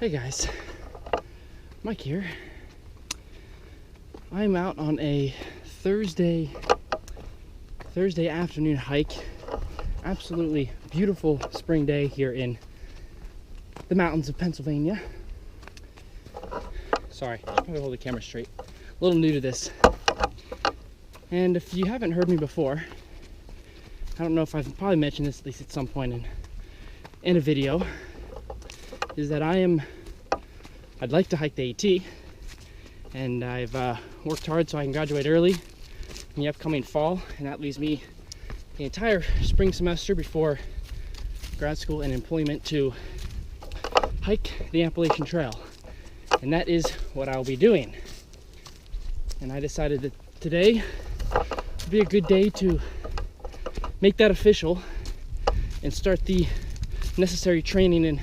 Hey guys, Mike here. I'm out on a Thursday afternoon hike. Absolutely beautiful spring day here in the mountains of Pennsylvania. Sorry, I'm gonna hold the camera straight. A little new to this. And if you haven't heard me before, I don't know if I've probably mentioned this at least at some point in a video, is that I'd like to hike the AT, and I've worked hard so I can graduate early in the upcoming fall, and that leaves me the entire spring semester before grad school and employment to hike the Appalachian Trail, and that is what I'll be doing. And I decided that today would be a good day to make that official and start the necessary training and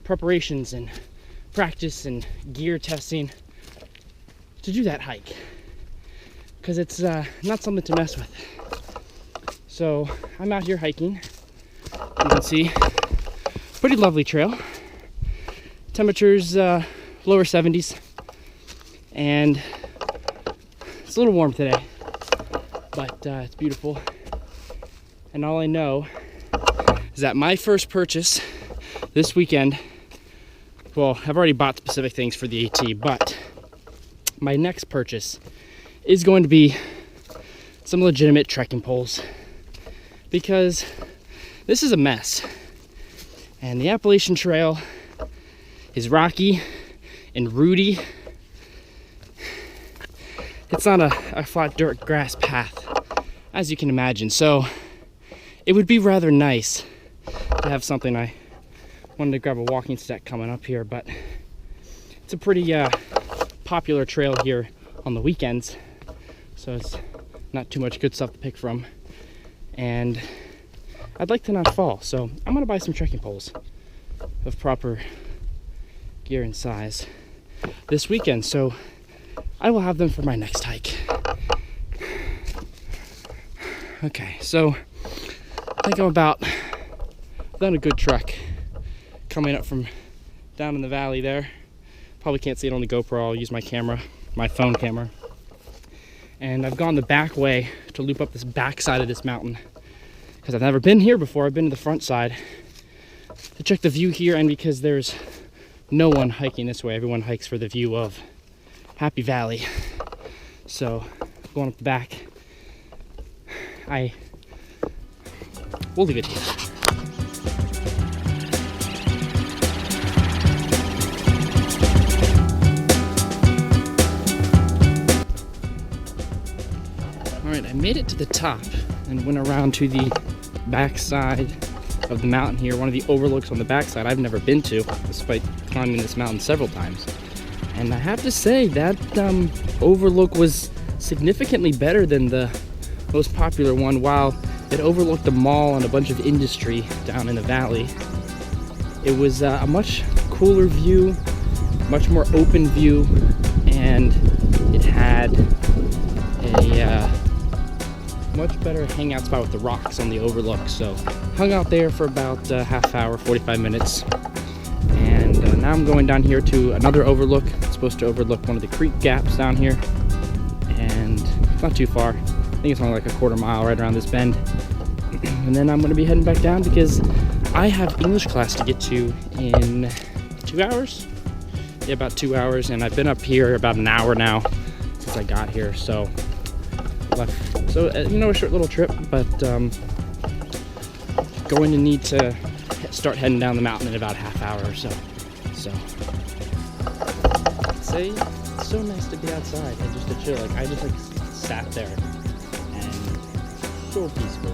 preparations and practice and gear testing to do that hike, because it's not something to mess with. So I'm out here hiking. You can see pretty lovely trail. Temperatures lower 70s, and it's a little warm today, but it's beautiful. And all I know is that my first purchase this weekend, well, I've already bought specific things for the AT, but my next purchase is going to be some legitimate trekking poles, because this is a mess. And the Appalachian Trail is rocky and rooty. It's not a flat dirt grass path, as you can imagine. So it would be rather nice to have something. I wanted to grab a walking stick coming up here, but it's a pretty popular trail here on the weekends, so it's not too much good stuff to pick from. And I'd like to not fall, so I'm gonna buy some trekking poles of proper gear and size this weekend, so I will have them for my next hike. Okay, so I think I'm done a good trek coming up from down in the valley there. Probably can't see it on the GoPro. I'll use my camera, my phone camera. And I've gone the back way to loop up this back side of this mountain, because I've never been here before. I've been to the front side to check the view here, and because there's no one hiking this way. Everyone hikes for the view of Happy Valley. So going up the back, we'll leave it here. Alright, I made it to the top and went around to the back side of the mountain here, one of the overlooks on the backside I've never been to, despite climbing this mountain several times. And I have to say that overlook was significantly better than the most popular one. While it overlooked the mall and a bunch of industry down in the valley, it was a much cooler view, much more open view, and it had a much better hangout spot with the rocks on the overlook. So hung out there for about a half hour, 45 minutes. And now I'm going down here to another overlook. It's supposed to overlook one of the creek gaps down here. And it's not too far. I think it's only like a quarter mile right around this bend. And then I'm going to be heading back down because I have English class to get to in 2 hours. Yeah, about 2 hours. And I've been up here about an hour now since I got here. So a short little trip, but going to need to start heading down the mountain in about a half hour or so. So it's so nice to be outside and just to chill. Like, I just sat there and so peaceful.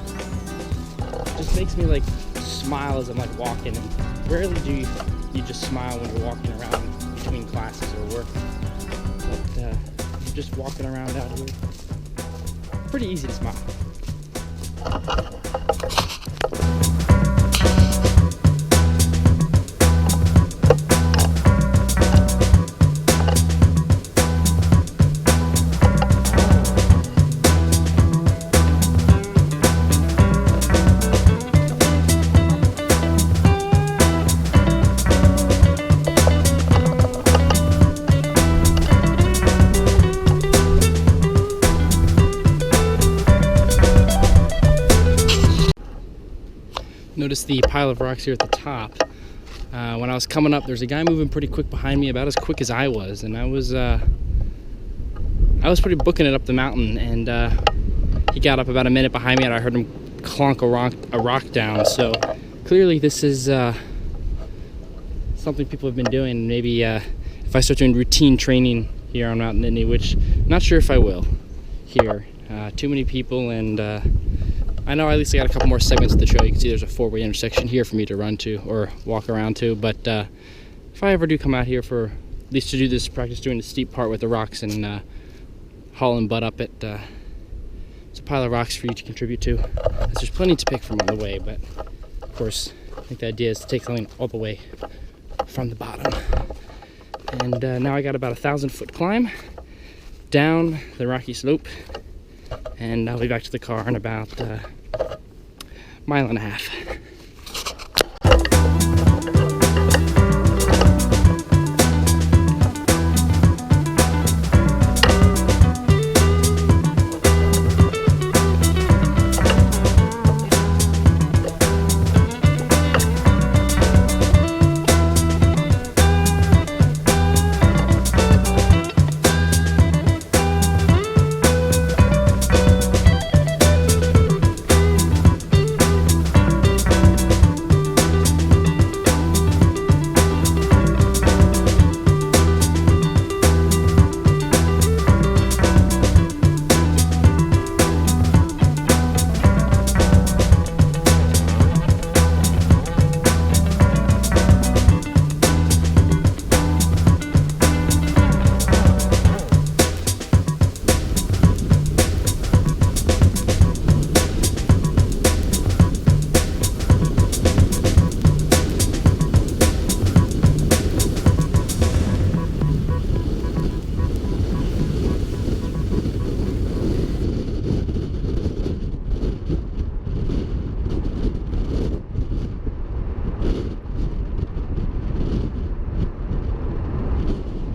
It just makes me smile as I'm walking, and rarely do you just smile when you're walking around between classes or work. But just walking around out here, pretty easy to smile. Notice the pile of rocks here at the top. When I was coming up, there's a guy moving pretty quick behind me, about as quick as I was, and I was pretty booking it up the mountain, and he got up about a minute behind me, and I heard him clonk a rock down. So clearly this is something people have been doing. Maybe if I start doing routine training here on Mount Nittany, which I'm not sure if I will here. Too many people, and I know at least I got a couple more segments to show. You can see there's a four-way intersection here for me to run to or walk around to, but if I ever do come out here for at least to do this practice doing the steep part with the rocks and hauling butt up it, it's a pile of rocks for you to contribute to. There's plenty to pick from on the way, but of course I think the idea is to take something all the way from the bottom. And now I got about 1,000-foot climb down the rocky slope, and I'll be back to the car in about a mile and a half.